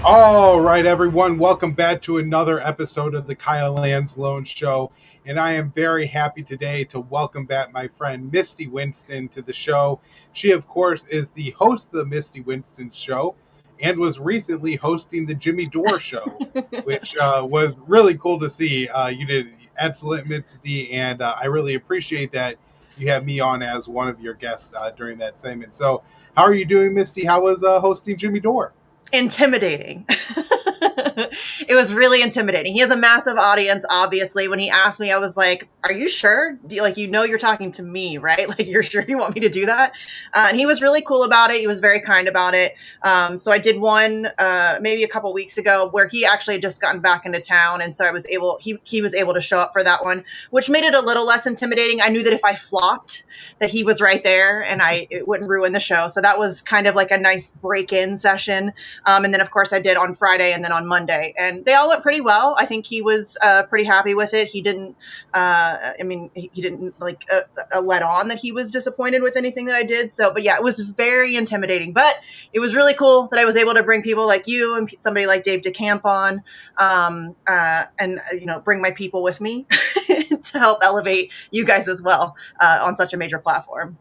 All right, everyone, welcome back to another episode of the Kyle Anzalone Show. And I am very happy today to welcome back my friend Misty Winston to the show. She, of course, is the host of the Misty Winston Show and was recently hosting the Jimmy Dore Show, which was really cool to see. You did excellent, Misty, and I really appreciate that you have me on as one of your guests during that segment. So, how are you doing, Misty? How was hosting Jimmy Dore? Intimidating. It was really intimidating. He has a massive audience, obviously. When he asked me, I was like, are you sure? You're talking to me, right? Like, you're sure you want me to do that? And he was really cool about it. He was very kind about it. So I did one maybe a couple weeks ago where he actually had just gotten back into town. And so he was able to show up for that one, which made it a little less intimidating. I knew that if I flopped, that he was right there and it wouldn't ruin the show. So that was kind of like a nice break-in session. And then, of course, I did on Friday and then on Monday. And they all went pretty well. I think he was pretty happy with it. He didn't, he didn't let on that he was disappointed with anything that I did. So, but yeah, it was very intimidating. But it was really cool that I was able to bring people like you and somebody like Dave DeCamp on bring my people with me to help elevate you guys as well on such a major platform.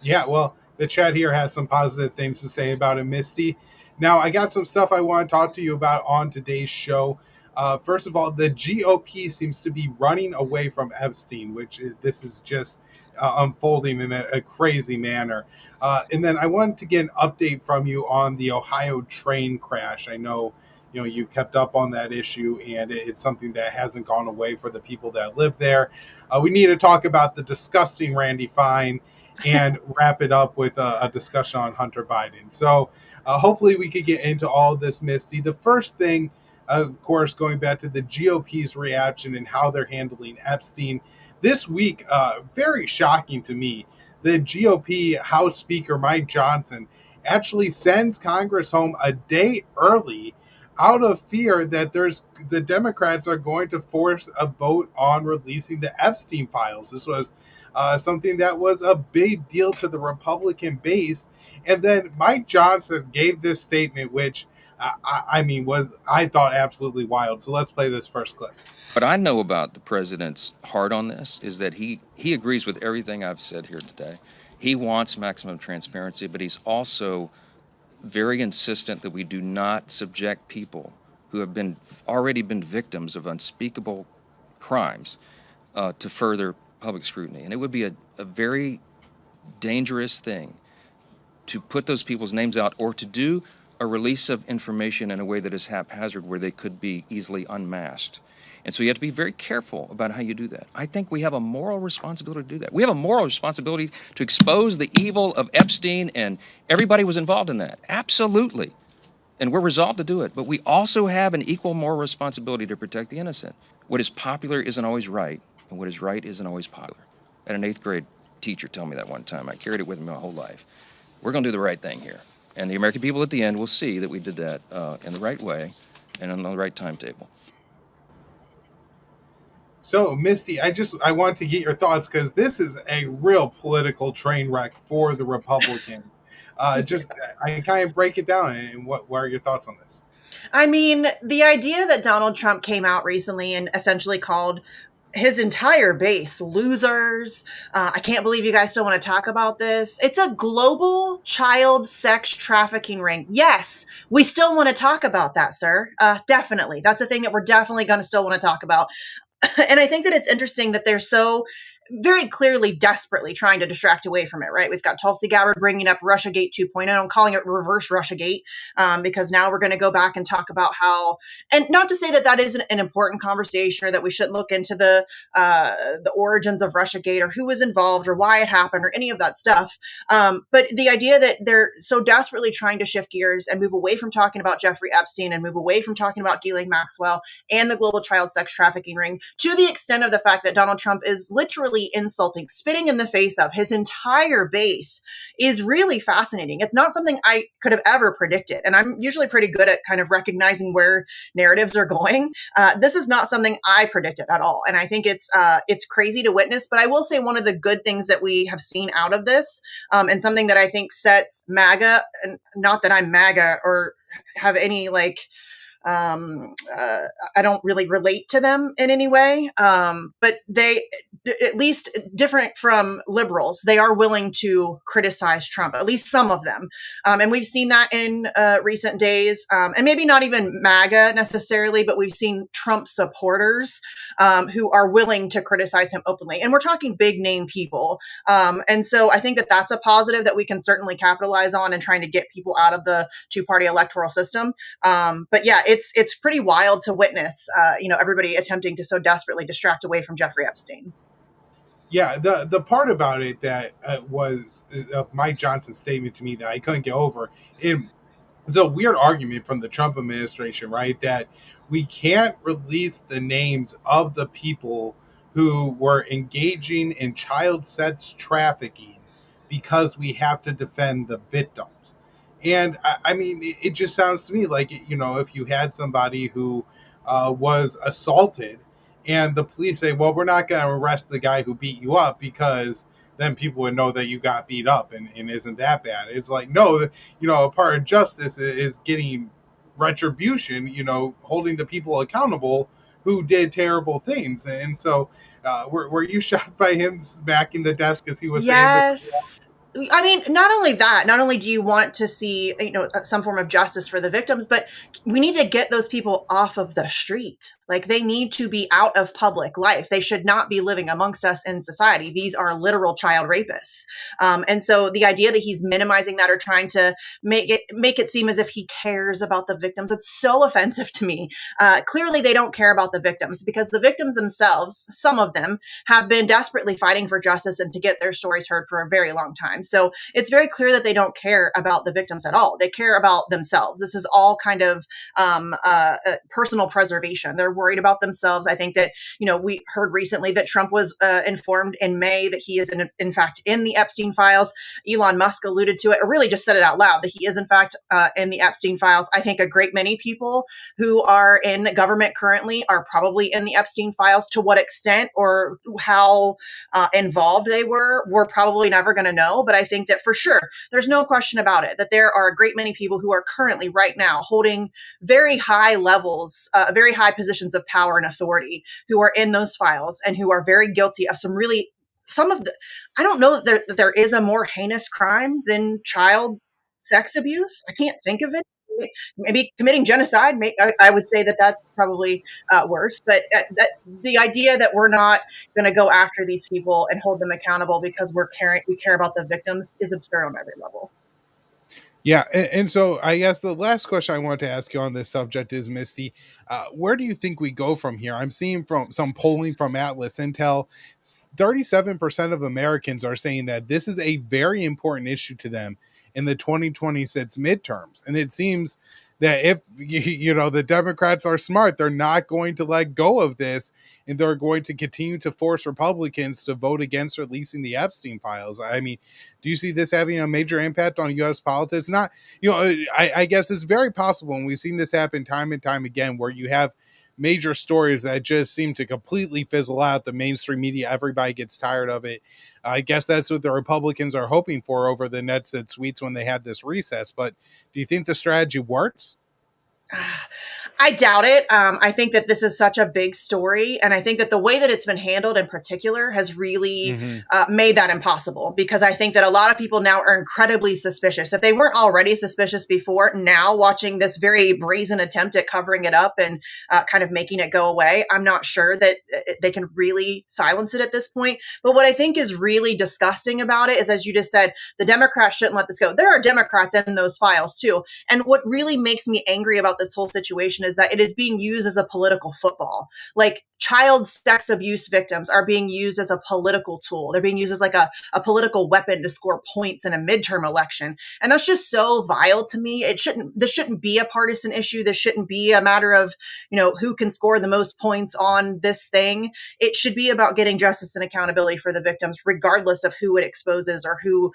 Yeah, well, the chat here has some positive things to say about it, Misty. Now, I got some stuff I want to talk to you about on today's show. First of all, the GOP seems to be running away from Epstein, this is just unfolding in a crazy manner. And then I wanted to get an update from you on the Ohio train crash. I know, you kept up on that issue, and it's something that hasn't gone away for the people that live there. We need to talk about the disgusting Randy Fine and wrap it up with a discussion on Hunter Biden. So hopefully we could get into all of this, Misty. The first thing, of course, going back to the GOP's reaction and how they're handling Epstein. This week, very shocking to me, the GOP House Speaker Mike Johnson actually sends Congress home a day early out of fear that the Democrats are going to force a vote on releasing the Epstein files. This was something that was a big deal to the Republican base. And then Mike Johnson gave this statement, which I thought absolutely wild. So let's play this first clip. What I know about the president's heart on this is that he agrees with everything I've said here today. He wants maximum transparency, but he's also very insistent that we do not subject people who have already been victims of unspeakable crimes to further public scrutiny. And it would be a very dangerous thing to put those people's names out or to do a release of information in a way that is haphazard where they could be easily unmasked. And so you have to be very careful about how you do that. I think we have a moral responsibility to do that. We have a moral responsibility to expose the evil of Epstein, and everybody was involved in that. Absolutely. And we're resolved to do it. But we also have an equal moral responsibility to protect the innocent. What is popular isn't always right, and what is right isn't always popular. I had an 8th grade teacher tell me that one time. I carried it with me my whole life. We're going to do the right thing here. And the American people at the end will see that we did that in the right way and on the right timetable. So, Misty, I want to get your thoughts because this is a real political train wreck for the Republicans. I kind of break it down, and what are your thoughts on this? I mean, the idea that Donald Trump came out recently and essentially called his entire base losers. I can't believe you guys still want to talk about this. It's a global child sex trafficking ring. Yes, we still want to talk about that, sir. Definitely. That's a thing that we're definitely going to still want to talk about. And I think that it's interesting that they're so very clearly, desperately trying to distract away from it, right? We've got Tulsi Gabbard bringing up Russiagate 2.0. I'm calling it reverse Russiagate because now we're going to go back and talk about how, and not to say that that isn't an important conversation or that we shouldn't look into the origins of Russiagate or who was involved or why it happened or any of that stuff. But the idea that they're so desperately trying to shift gears and move away from talking about Jeffrey Epstein and move away from talking about Ghislaine Maxwell and the global child sex trafficking ring to the extent of the fact that Donald Trump is literally insulting, spitting in the face of his entire base is really fascinating. It's not something I could have ever predicted. And I'm usually pretty good at kind of recognizing where narratives are going. This is not something I predicted at all. And I think it's crazy to witness. But I will say one of the good things that we have seen out of this and something that I think sets MAGA, and not that I'm MAGA or have any I don't really relate to them in any way. But they, at least different from liberals, they are willing to criticize Trump, at least some of them. And we've seen that in recent days. And maybe not even MAGA necessarily, but we've seen Trump supporters who are willing to criticize him openly. And we're talking big name people. And so I think that that's a positive that we can certainly capitalize on in trying to get people out of the two-party electoral system. But yeah, it's pretty wild to witness, everybody attempting to so desperately distract away from Jeffrey Epstein. Yeah, the part about it that was Mike Johnson's statement to me that I couldn't get over. It's a weird argument from the Trump administration, right? That we can't release the names of the people who were engaging in child sex trafficking because we have to defend the victims. And I mean, it just sounds to me like, if you had somebody who was assaulted and the police say, well, we're not going to arrest the guy who beat you up because then people would know that you got beat up and isn't that bad. It's like, no, a part of justice is getting retribution, holding the people accountable who did terrible things. And so were you shocked by him smacking the desk as he was saying this? Yes. I mean, not only that, not only do you want to see, some form of justice for the victims, but we need to get those people off of the street. Like, they need to be out of public life. They should not be living amongst us in society. These are literal child rapists. And so the idea that he's minimizing that or trying to make it seem as if he cares about the victims, it's so offensive to me. Clearly, they don't care about the victims because the victims themselves, some of them, have been desperately fighting for justice and to get their stories heard for a very long time. So it's very clear that they don't care about the victims at all. They care about themselves. This is all kind of personal preservation. They're worried about themselves. I think that, we heard recently that Trump was informed in May that he is in fact in the Epstein files. Elon Musk alluded to it, or really just said it out loud, that he is in fact in the Epstein files. I think a great many people who are in government currently are probably in the Epstein files. To what extent or how involved they were, we're probably never going to know. But I think that for sure, there's no question about it, that there are a great many people who are currently right now holding very high levels, very high positions of power and authority, who are in those files and who are very guilty of I don't know that there is a more heinous crime than child sex abuse. I can't think of it. Maybe committing genocide. I would say that that's probably worse. But the idea that we're not going to go after these people and hold them accountable because we care about the victims is absurd on every level. Yeah, and so I guess the last question I want to ask you on this subject is, Misty, where do you think we go from here? I'm seeing from some polling from Atlas Intel, 37% of Americans are saying that this is a very important issue to them in the 2026 midterms. And it seems that if, the Democrats are smart, they're not going to let go of this, and they're going to continue to force Republicans to vote against releasing the Epstein files. I mean, do you see this having a major impact on U.S. politics? Not, I guess it's very possible, and we've seen this happen time and time again, where you have major stories that just seem to completely fizzle out. The mainstream media, everybody gets tired of it. I guess that's what the Republicans are hoping for over the nets and tweets when they had this recess. But do you think the strategy works? I doubt it. I think that this is such a big story. And I think that the way that it's been handled in particular has really made that impossible, because I think that a lot of people now are incredibly suspicious. If they weren't already suspicious before, now watching this very brazen attempt at covering it up and kind of making it go away, I'm not sure that they can really silence it at this point. But what I think is really disgusting about it is, as you just said, the Democrats shouldn't let this go. There are Democrats in those files too. And what really makes me angry about this whole situation is that it is being used as a political football. Like, child sex abuse victims are being used as a political tool. They're being used as like a political weapon to score points in a midterm election. And that's just so vile to me. This shouldn't be a partisan issue. This shouldn't be a matter of, who can score the most points on this thing. It should be about getting justice and accountability for the victims, regardless of who it exposes or who,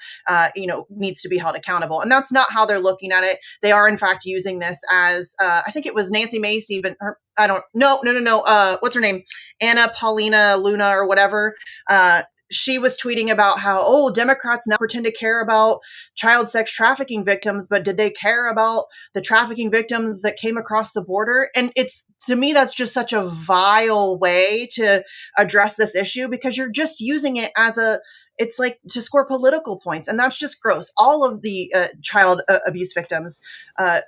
needs to be held accountable. And that's not how they're looking at it. They are in fact using this as, I think it was Nancy Mace even, I don't, no. What's her name? Anna Paulina Luna or whatever. she was tweeting about how, oh, Democrats now pretend to care about child sex trafficking victims, but did they care about the trafficking victims that came across the border? And it's, to me, that's just such a vile way to address this issue, because you're just using it as it's like to score political points. And that's just gross. All of the child abuse victims,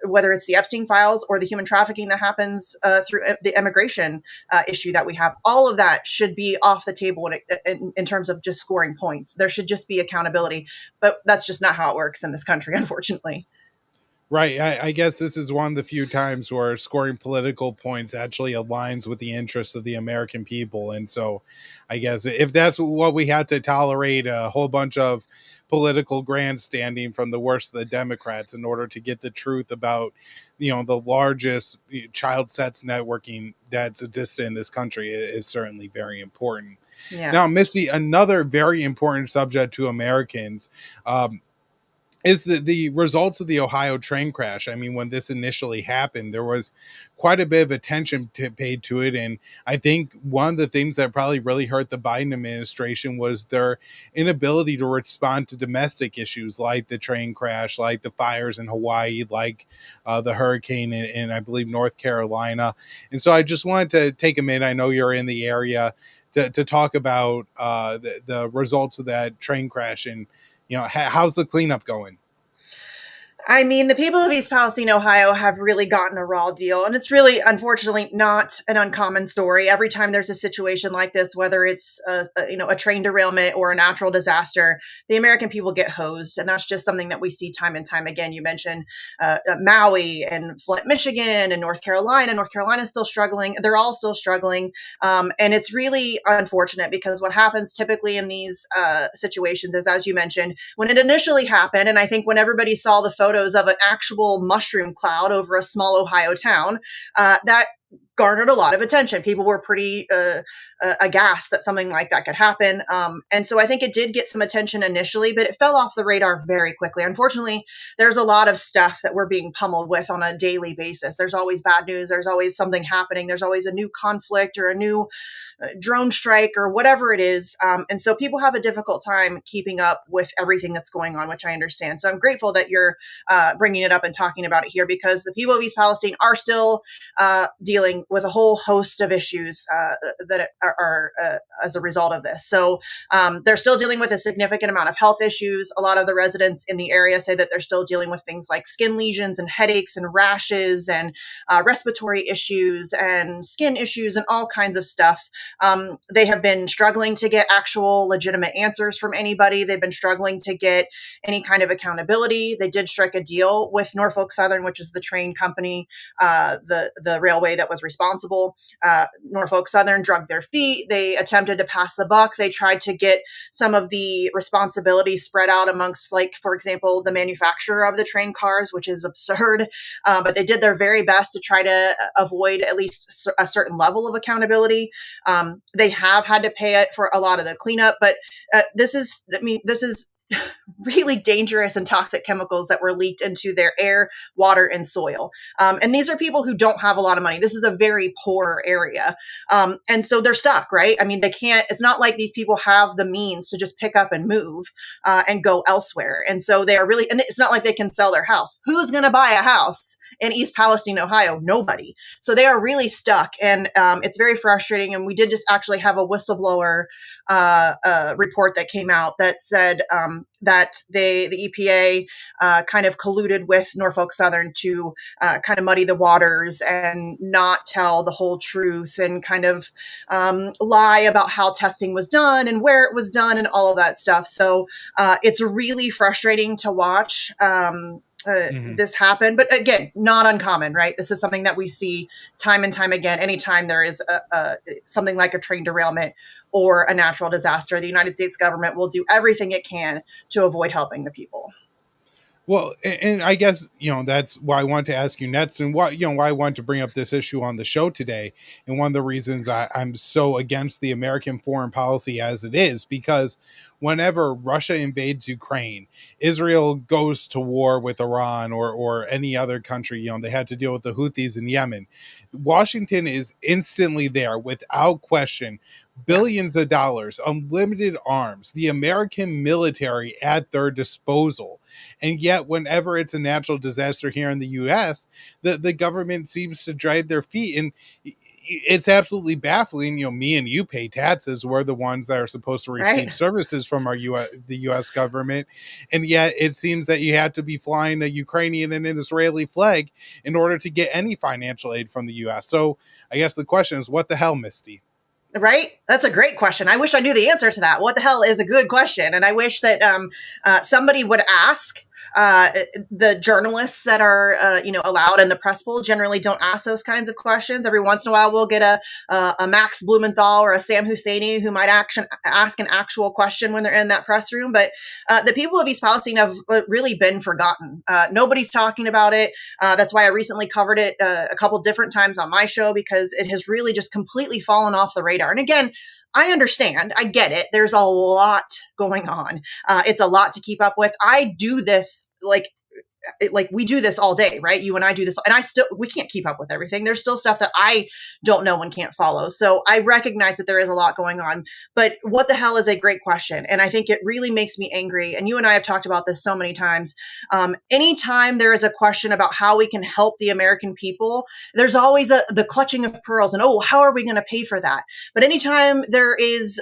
whether it's the Epstein files or the human trafficking that happens through the immigration issue that we have, all of that should be off the table in terms of just scoring points. There should just be accountability, but that's just not how it works in this country, unfortunately. Right. I guess this is one of the few times where scoring political points actually aligns with the interests of the American people. And so I guess if that's what we had to tolerate, a whole bunch of political grandstanding from the worst of the Democrats in order to get the truth about, the largest child sex networking that's existed in this country is certainly very important. Yeah. Now, Misty, another very important subject to Americans, is the results of the Ohio train crash. I mean, when this initially happened, there was quite a bit of attention paid to it. And I think one of the things that probably really hurt the Biden administration was their inability to respond to domestic issues like the train crash, like the fires in Hawaii, like the hurricane in, I believe, North Carolina. And so I just wanted to take a minute. I know you're in the area to talk about the results of that train crash and, how's the cleanup going? I mean, the people of East Palestine, Ohio have really gotten a raw deal. And it's really, unfortunately, not an uncommon story. Every time there's a situation like this, whether it's a train derailment or a natural disaster, the American people get hosed. And that's just something that we see time and time again. You mentioned Maui and Flint, Michigan, and North Carolina. North Carolina is still struggling. They're all still struggling. And it's really unfortunate, because what happens typically in these situations is, as you mentioned, when it initially happened, and I think when everybody saw the photos of an actual mushroom cloud over a small Ohio town, that garnered a lot of attention. People were pretty aghast that something like that could happen. And so I think it did get some attention initially, but it fell off the radar very quickly. Unfortunately, there's a lot of stuff that we're being pummeled with on a daily basis. There's always bad news. There's always something happening. There's always a new conflict or a new drone strike or whatever it is. And so people have a difficult time keeping up with everything that's going on, which I understand. So I'm grateful that you're bringing it up and talking about it here, because the people of East Palestine are still dealing with a whole host of issues that are as a result of this. So they're still dealing with a significant amount of health issues. A lot of the residents in the area say that they're still dealing with things like skin lesions and headaches and rashes and respiratory issues and skin issues and all kinds of stuff. They have been struggling to get actual legitimate answers from anybody. They've been struggling to get any kind of accountability. They did strike a deal with Norfolk Southern, which is the train company, the railway that was responsible. Norfolk Southern drugged their feet. They attempted to pass the buck. They tried to get some of the responsibility spread out amongst, like, for example, the manufacturer of the train cars, which is absurd. But they did their very best to try to avoid at least a certain level of accountability. They have had to pay it for a lot of the cleanup, but this is really dangerous and toxic chemicals that were leaked into their air, water, and soil. And these are people who don't have a lot of money. This is a very poor area. And so they're stuck, right? I mean, it's not like these people have the means to just pick up and move and go elsewhere. And so they are really, and it's not like they can sell their house. Who's going to buy a house in East Palestine, Ohio? Nobody. So they are really stuck. And it's very frustrating. And we did just actually have a whistleblower report that came out that said that the EPA kind of colluded with Norfolk Southern to kind of muddy the waters and not tell the whole truth and kind of lie about how testing was done and where it was done and all of that stuff. So it's really frustrating to watch this happen. But again, not uncommon, right? This is something that we see time and time again. Anytime there is something like a train derailment or a natural disaster, the United States government will do everything it can to avoid helping the people. Well, and I guess, that's why I want to ask you next, and why I want to bring up this issue on the show today. And one of the reasons I'm so against the American foreign policy as it is, because whenever Russia invades Ukraine, Israel goes to war with Iran or any other country, they had to deal with the Houthis in Yemen. Washington is instantly there without question. Billions of dollars, unlimited arms, the American military at their disposal. And yet, whenever it's a natural disaster here in the U.S., the government seems to drag their feet. And it's absolutely baffling. Me and you pay taxes. We're the ones that are supposed to receive services from the U.S. government. And yet it seems that you had to be flying a Ukrainian and an Israeli flag in order to get any financial aid from the U.S. So I guess the question is, what the hell, Misty? Right? That's a great question. I wish I knew the answer to that. What the hell is a good question? And I wish that somebody would ask. The journalists that are, allowed in the press pool generally don't ask those kinds of questions. Every once in a while, we'll get a Max Blumenthal or a Sam Husseini who might ask an actual question when they're in that press room. But the people of East Palestine have really been forgotten. Nobody's talking about it. That's why I recently covered it a couple different times on my show, because it has really just completely fallen off the radar. And again, I understand. I get it. There's a lot going on. It's a lot to keep up with. I do this like we do this all day, right? You and I do this, and we can't keep up with everything. There's still stuff that I don't know and can't follow. So I recognize that there is a lot going on, but what the hell is a great question. And I think it really makes me angry. And you and I have talked about this so many times. Anytime there is a question about how we can help the American people, there's always the clutching of pearls and, how are we going to pay for that? But anytime there is,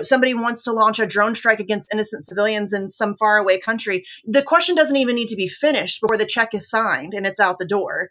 somebody wants to launch a drone strike against innocent civilians in some faraway country, the question doesn't even need to be finished before the check is signed and it's out the door.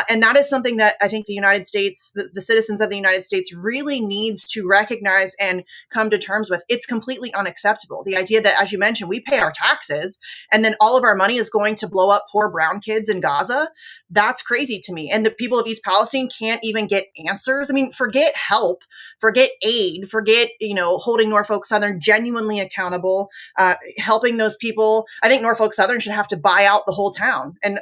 And that is something that I think the United States, the citizens of the United States really needs to recognize and come to terms with. It's completely unacceptable. The idea that, as you mentioned, we pay our taxes and then all of our money is going to blow up poor brown kids in Gaza. That's crazy to me. And the people of East Palestine can't even get answers. I mean, forget help, forget aid, forget, holding Norfolk Southern genuinely accountable, helping those people. I think Norfolk Southern should have to buy out the whole town and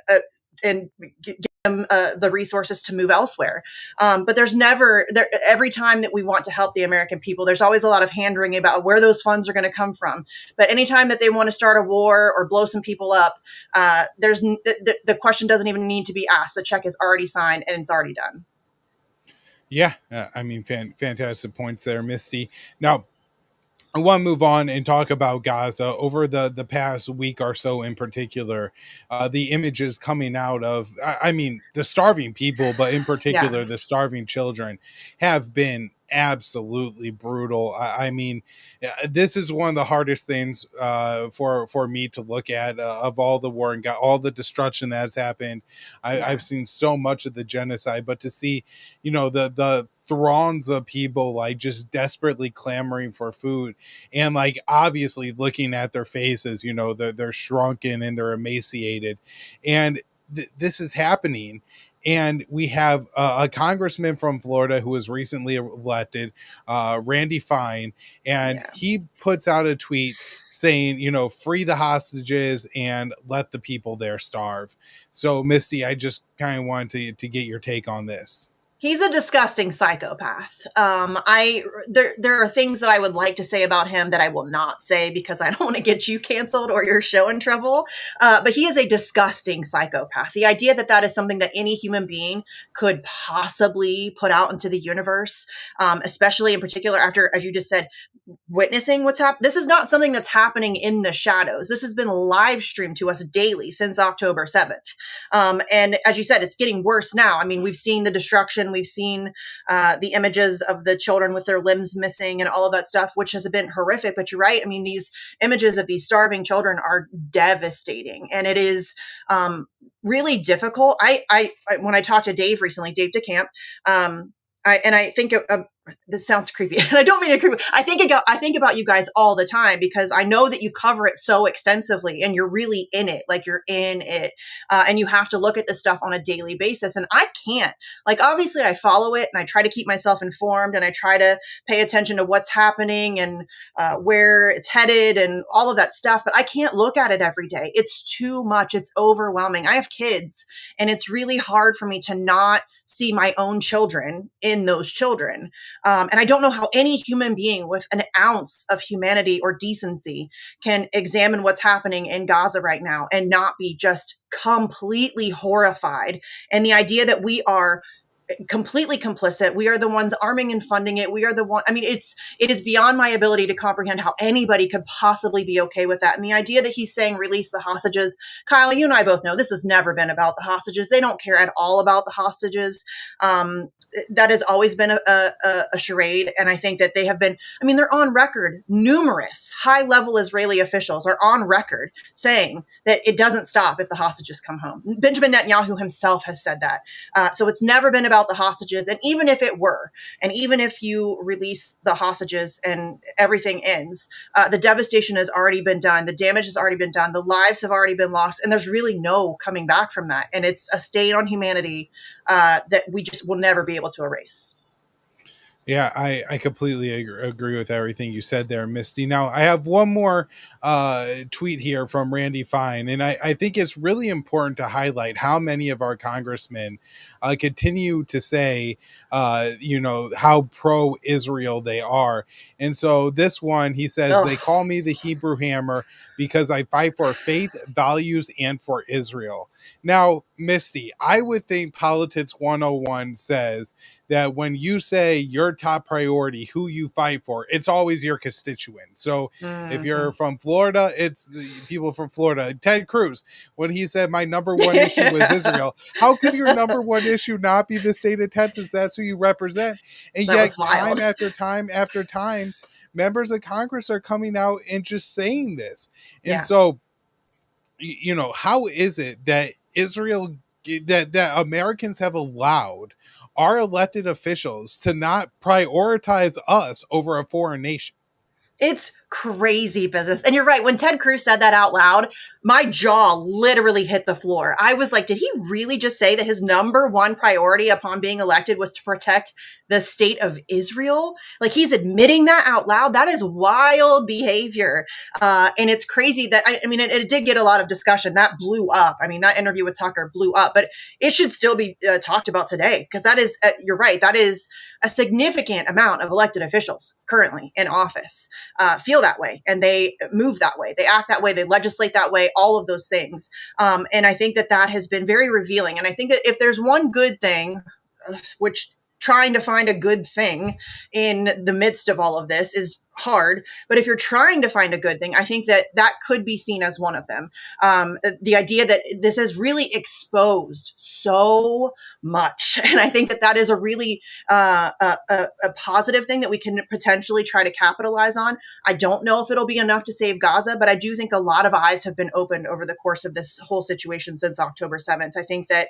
give them the resources to move elsewhere. But there's never, every time that we want to help the American people, there's always a lot of hand-wringing about where those funds are going to come from. But anytime that they want to start a war or blow some people up, the question doesn't even need to be asked. The check is already signed and it's already done. Yeah, fantastic points there, Misty. Now, I want to move on and talk about Gaza. Over the past week or so in particular, the images coming out of, the starving people, but in particular, the starving children have been absolutely brutal. This is one of the hardest things for me to look at of all the war and all the destruction that's happened. I've seen so much of the genocide, but to see, the throngs of people like just desperately clamoring for food and like obviously looking at their faces, they're shrunken and they're emaciated, and this is happening. And we have a congressman from Florida who was recently elected, Randy Fine, and he puts out a tweet saying, free the hostages and let the people there starve. So, Misty, I just kind of wanted to get your take on this. He's a disgusting psychopath. There are things that I would like to say about him that I will not say because I don't want to get you canceled or your show in trouble. But he is a disgusting psychopath. The idea that is something that any human being could possibly put out into the universe, especially in particular after, as you just said, witnessing what's happening. This is not something that's happening in the shadows. This has been live streamed to us daily since October 7th. And as you said, it's getting worse now. We've seen the destruction. We've seen the images of the children with their limbs missing and all of that stuff, which has been horrific. But you're right. These images of these starving children are devastating. And it is really difficult. I when I talked to Dave recently, Dave DeCamp, I think this sounds creepy, and I don't mean to creepy. I think about you guys all the time because I know that you cover it so extensively, and you're really in it, like you're in it, and you have to look at this stuff on a daily basis. And I can't. Obviously, I follow it, and I try to keep myself informed, and I try to pay attention to what's happening and where it's headed, and all of that stuff. But I can't look at it every day. It's too much. It's overwhelming. I have kids, and it's really hard for me to not see my own children in those children. And I don't know how any human being with an ounce of humanity or decency can examine what's happening in Gaza right now and not be just completely horrified. And the idea that we are completely complicit. We are the ones arming and funding it. We are the one. I mean, it is beyond my ability to comprehend how anybody could possibly be okay with that. And the idea that he's saying release the hostages, Kyle, you and I both know this has never been about the hostages. They don't care at all about the hostages. That has always been a charade. And I think that they have been, I mean, they're on record. Numerous high level Israeli officials are on record saying that it doesn't stop if the hostages come home. Benjamin Netanyahu himself has said that. So it's never been about the hostages. And even if it were, and even if you release the hostages and everything ends, the devastation has already been done. The damage has already been done. The lives have already been lost. And there's really no coming back from that. And it's a stain on humanity that we just will never be able to erase. Yeah, I completely agree with everything you said there, Misty. Now, I have one more tweet here from Randy Fine, and I think it's really important to highlight how many of our congressmen continue to say, how pro-Israel they are. And so this one, he says, they call me the Hebrew Hammer because I fight for faith, values, and for Israel. Now, Misty, I would think Politics 101 says that when you say your top priority, who you fight for, it's always your constituent. So if you're from Florida, it's the people from Florida. Ted Cruz, when he said my number one issue was Israel, how could your number one issue not be the state of Texas? That's who you represent. And yet time after time after time, members of Congress are coming out and just saying this. And so, how is it that Israel, that Americans have allowed our elected officials to not prioritize us over a foreign nation? It's crazy business. And you're right. When Ted Cruz said that out loud, my jaw literally hit the floor. I was like, did he really just say that his number one priority upon being elected was to protect the state of Israel? Like, he's admitting that out loud. That is wild behavior. And it's crazy that, it did get a lot of discussion. That blew up. I mean, that interview with Tucker blew up, but it should still be talked about today, because that is, you're right, that is a significant amount of elected officials currently in office feel that way, and they move that way, they act that way, they legislate that way, all of those things. And I think that has been very revealing. And I think that if there's one good thing, which trying to find a good thing in the midst of all of this is hard, but if you're trying to find a good thing, I think that could be seen as one of them. The idea that this has really exposed so much, and I think that is a really a positive thing that we can potentially try to capitalize on. I don't know if it'll be enough to save Gaza, but I do think a lot of eyes have been opened over the course of this whole situation since October 7th. I think that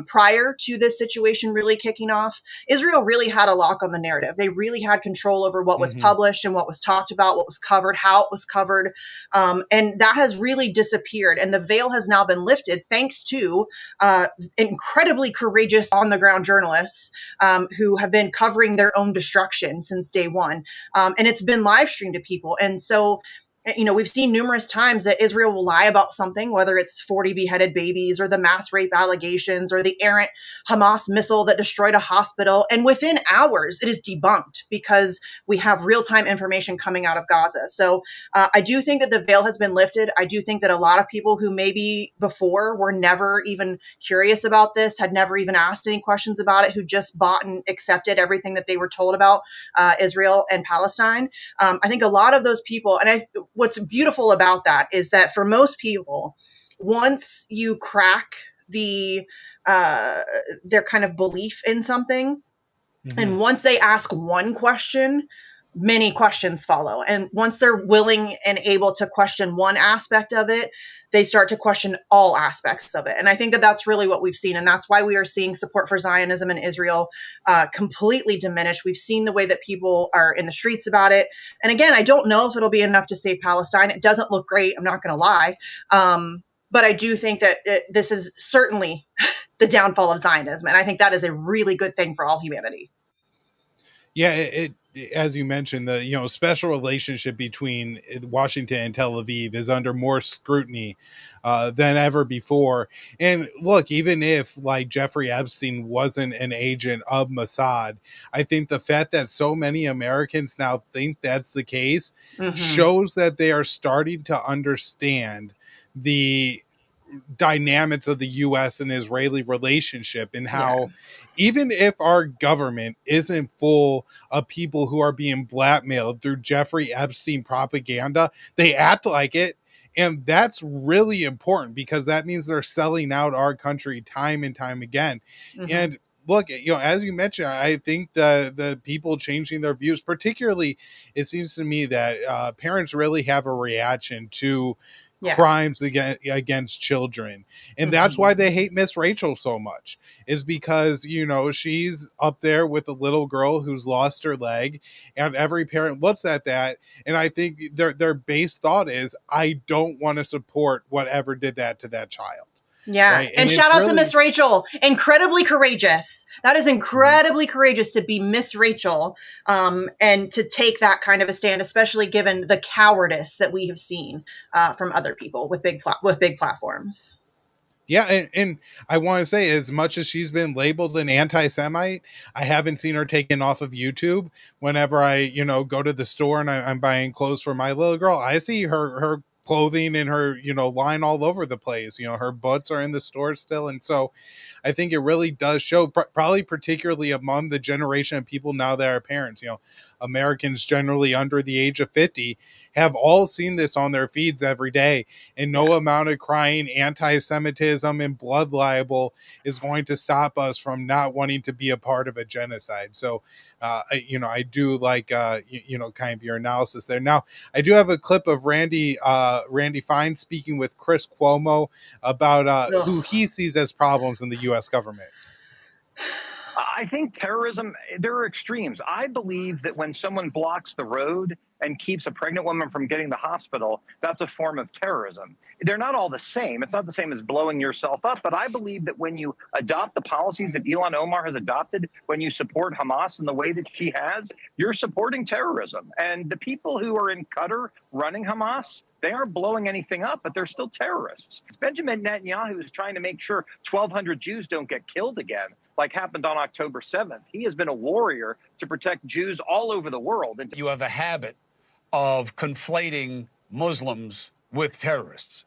prior to this situation really kicking off, Israel really had a lock on the narrative. They really had control over what was published and what was talked about, what was covered, how it was covered. And that has really disappeared. And the veil has now been lifted thanks to incredibly courageous on the ground journalists who have been covering their own destruction since day one. And it's been live streamed to people. And so, we've seen numerous times that Israel will lie about something, whether it's 40 beheaded babies or the mass rape allegations or the errant Hamas missile that destroyed a hospital. And within hours, it is debunked because we have real-time information coming out of Gaza. So I do think that the veil has been lifted. I do think that a lot of people who maybe before were never even curious about this, had never even asked any questions about it, who just bought and accepted everything that they were told about Israel and Palestine. I think a lot of those people, and what's beautiful about that is that for most people, once you crack their kind of belief in something, and once they ask one question, many questions follow. And once they're willing and able to question one aspect of it, they start to question all aspects of it. And I think that that's really what we've seen. And that's why we are seeing support for Zionism in Israel completely diminish. We've seen the way that people are in the streets about it. And again, I don't know if it'll be enough to save Palestine. It doesn't look great. I'm not going to lie. But I do think that this is certainly the downfall of Zionism. And I think that is a really good thing for all humanity. Yeah, as you mentioned, the special relationship between Washington and Tel Aviv is under more scrutiny than ever before. And look, even if like Jeffrey Epstein wasn't an agent of Mossad, I think the fact that so many Americans now think that's the case shows that they are starting to understand the dynamics of the US and Israeli relationship, and how even if our government isn't full of people who are being blackmailed through Jeffrey Epstein propaganda, they act like it. And that's really important because that means they're selling out our country time and time again. And look, as you mentioned, I think the people changing their views, particularly, it seems to me that parents really have a reaction to crimes against children, and that's why they hate Miss Rachel so much, is because she's up there with a little girl who's lost her leg, and every parent looks at that, and I think their base thought is, I don't want to support whatever did that to that child. Yeah. Right? And shout out to Miss Rachel. Incredibly courageous. That is incredibly courageous to be Miss Rachel, and to take that kind of a stand, especially given the cowardice that we have seen from other people with big platforms. Yeah, and I want to say, as much as she's been labeled an anti-Semite, I haven't seen her taken off of YouTube. Whenever I, go to the store and I'm buying clothes for my little girl, I see her clothing and her, line all over the place. Her butts are in the store still. And so I think it really does show, probably particularly among the generation of people now that are parents. Americans generally under the age of 50 have all seen this on their feeds every day, and no amount of crying anti-Semitism and blood libel is going to stop us from not wanting to be a part of a genocide. So, I do like, kind of your analysis there. Now, I do have a clip of Randy Fine speaking with Chris Cuomo about who he sees as problems in the U.S. government. I think terrorism, there are extremes. I believe that when someone blocks the road and keeps a pregnant woman from getting to the hospital, that's a form of terrorism. They're not all the same. It's not the same as blowing yourself up. But I believe that when you adopt the policies that Ilhan Omar has adopted, when you support Hamas in the way that she has, you're supporting terrorism. And the people who are in Qatar running Hamas, they aren't blowing anything up, but they're still terrorists. Benjamin Netanyahu is trying to make sure 1,200 Jews don't get killed again, like happened on October 7th. He has been a warrior to protect Jews all over the world. And you have a habit of conflating Muslims with terrorists.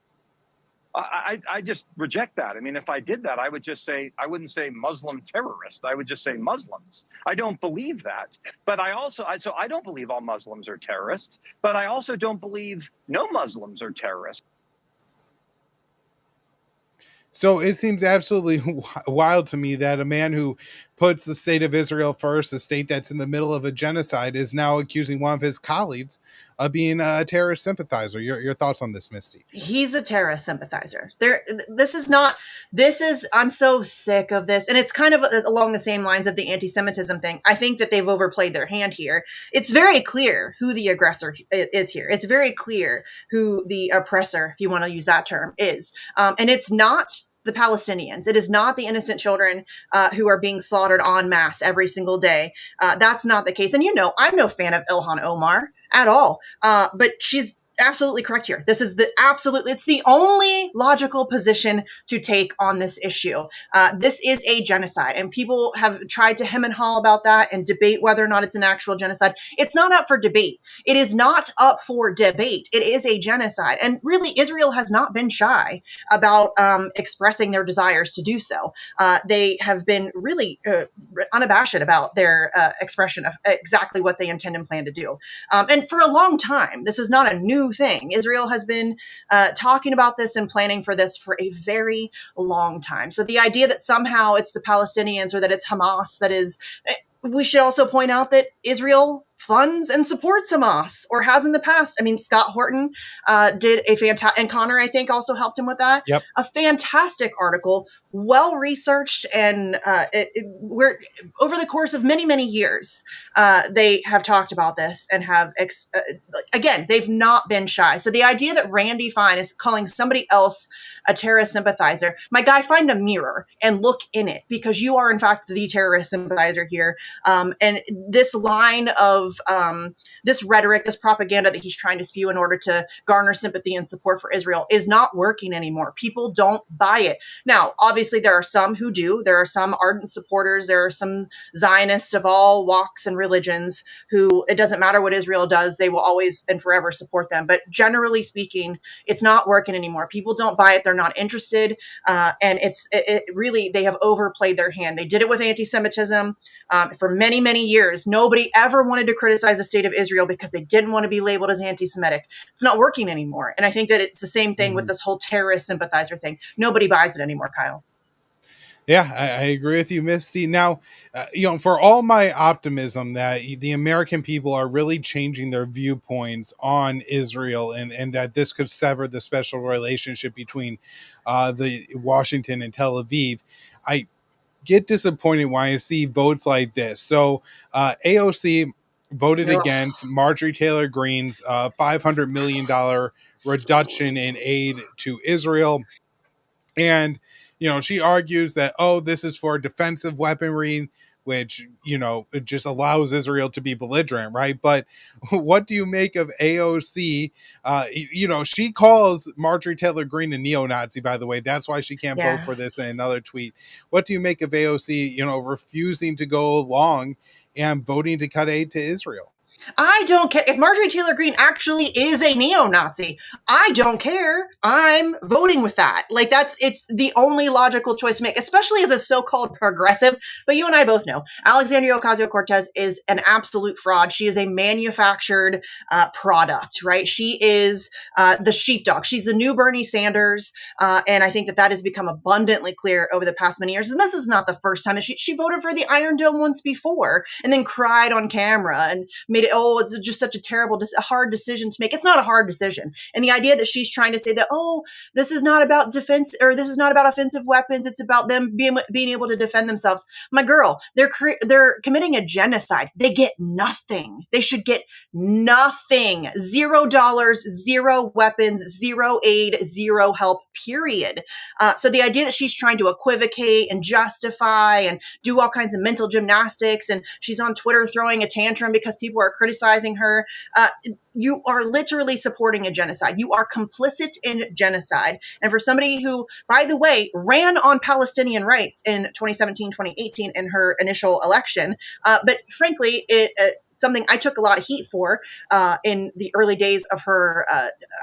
I just reject that. I mean, if I did that, I would just say, I wouldn't say Muslim terrorist. I would just say Muslims. I don't believe that. But I don't believe all Muslims are terrorists, but I also don't believe no Muslims are terrorists. So it seems absolutely wild to me that a man who puts the state of Israel first, a state that's in the middle of a genocide, is now accusing one of his colleagues of being a terrorist sympathizer. Your thoughts on this, Misty? He's a terrorist sympathizer. I'm so sick of this. And it's kind of along the same lines of the anti-Semitism thing. I think that they've overplayed their hand here. It's very clear who the aggressor is here. It's very clear who the oppressor, if you want to use that term, is. And it's not the Palestinians. It is not the innocent children who are being slaughtered en masse every single day. That's not the case. And I'm no fan of Ilhan Omar at all. But she's absolutely correct here. It's the only logical position to take on this issue. This is a genocide, and people have tried to hem and haw about that and debate whether or not it's an actual genocide. It's not up for debate. It is not up for debate. It is a genocide. And really, Israel has not been shy about expressing their desires to do so. They have been really unabashed about their expression of exactly what they intend and plan to do. And for a long time, this is not a new thing. Israel has been talking about this and planning for this for a very long time. So the idea that somehow it's the Palestinians or that it's Hamas that is, we should also point out that Israel funds and supports Hamas, or has in the past. I mean, Scott Horton did a fantastic, and Connor, I think, also helped him with that. Yep. A fantastic article, well researched, and we're over the course of many, many years, they have talked about this and have again, they've not been shy. So the idea that Randy Fine is calling somebody else a terrorist sympathizer, my guy, find a mirror and look in it, because you are in fact the terrorist sympathizer here. And this line of of this rhetoric, this propaganda that he's trying to spew in order to garner sympathy and support for Israel is not working anymore. People don't buy it. Now, obviously, there are some who do. There are some ardent supporters. There are some Zionists of all walks and religions who, it doesn't matter what Israel does, they will always and forever support them. But generally speaking, it's not working anymore. People don't buy it. They're not interested. And it really, they have overplayed their hand. They did it with anti-Semitism for many, many years. Nobody ever wanted to criticize the state of Israel because they didn't want to be labeled as anti-Semitic. It's not working anymore. And I think that it's the same thing with this whole terrorist sympathizer thing. Nobody buys it anymore, Kyle. Yeah, I agree with you, Misty. Now, for all my optimism that the American people are really changing their viewpoints on Israel and that this could sever the special relationship between the Washington and Tel Aviv, I get disappointed when I see votes like this. So AOC voted against Marjorie Taylor Greene's $500 million reduction in aid to Israel. And, she argues that, this is for defensive weaponry, which, it just allows Israel to be belligerent, right? But what do you make of AOC? She calls Marjorie Taylor Greene a neo-Nazi, by the way. That's why she can't vote for this in another tweet. What do you make of AOC, refusing to go along and voting to cut aid to Israel? I don't care. If Marjorie Taylor Greene actually is a neo-Nazi, I don't care. I'm voting with that. Like, it's the only logical choice to make, especially as a so-called progressive. But you and I both know Alexandria Ocasio-Cortez is an absolute fraud. She is a manufactured product, right? She is the sheepdog. She's the new Bernie Sanders. And I think that has become abundantly clear over the past many years. And this is not the first time that she voted for the Iron Dome once before and then cried on camera and made it, it's just such a terrible, hard decision to make. It's not a hard decision. And the idea that she's trying to say that, this is not about defense or this is not about offensive weapons. It's about them being able to defend themselves. My girl, they're committing a genocide. They get nothing. They should get nothing. $0, zero weapons, zero aid, zero help, period. So the idea that she's trying to equivocate and justify and do all kinds of mental gymnastics, and she's on Twitter throwing a tantrum because people are criticizing her. You are literally supporting a genocide. You are complicit in genocide. And for somebody who, by the way, ran on Palestinian rights in 2017, 2018 in her initial election, but frankly, something I took a lot of heat for in the early days of her,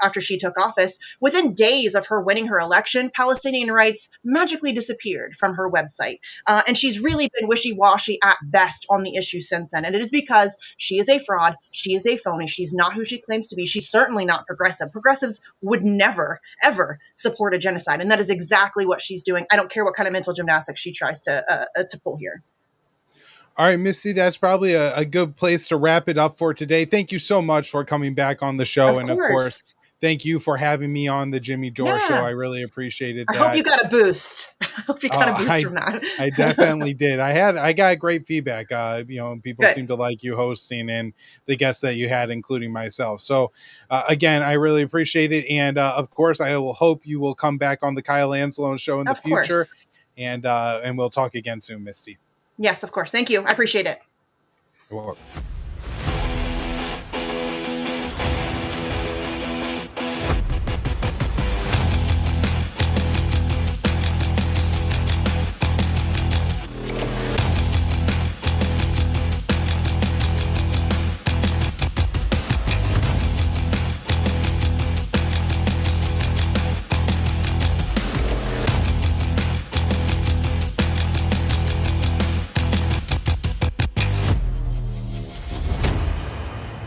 after she took office. Within days of her winning her election, Palestinian rights magically disappeared from her website. And she's really been wishy-washy at best on the issue since then. And it is because she is a fraud. She is a phony. She's not who she claims to be. She's certainly not progressive. Progressives would never, ever support a genocide. And that is exactly what she's doing. I don't care what kind of mental gymnastics she tries to pull here. All right, Misty, that's probably a good place to wrap it up for today. Thank you so much for coming back on the show. Of course, thank you for having me on the Jimmy Dore Show. I really appreciated that. I hope you got a boost. I hope you got a boost from that. I definitely did. I got great feedback. People seem to like you hosting and the guests that you had, including myself. So again, I really appreciate it. And of course, I will hope you will come back on the Kyle Anzalone Show in the future. And we'll talk again soon, Misty. Yes, of course. Thank you. I appreciate it. You're welcome.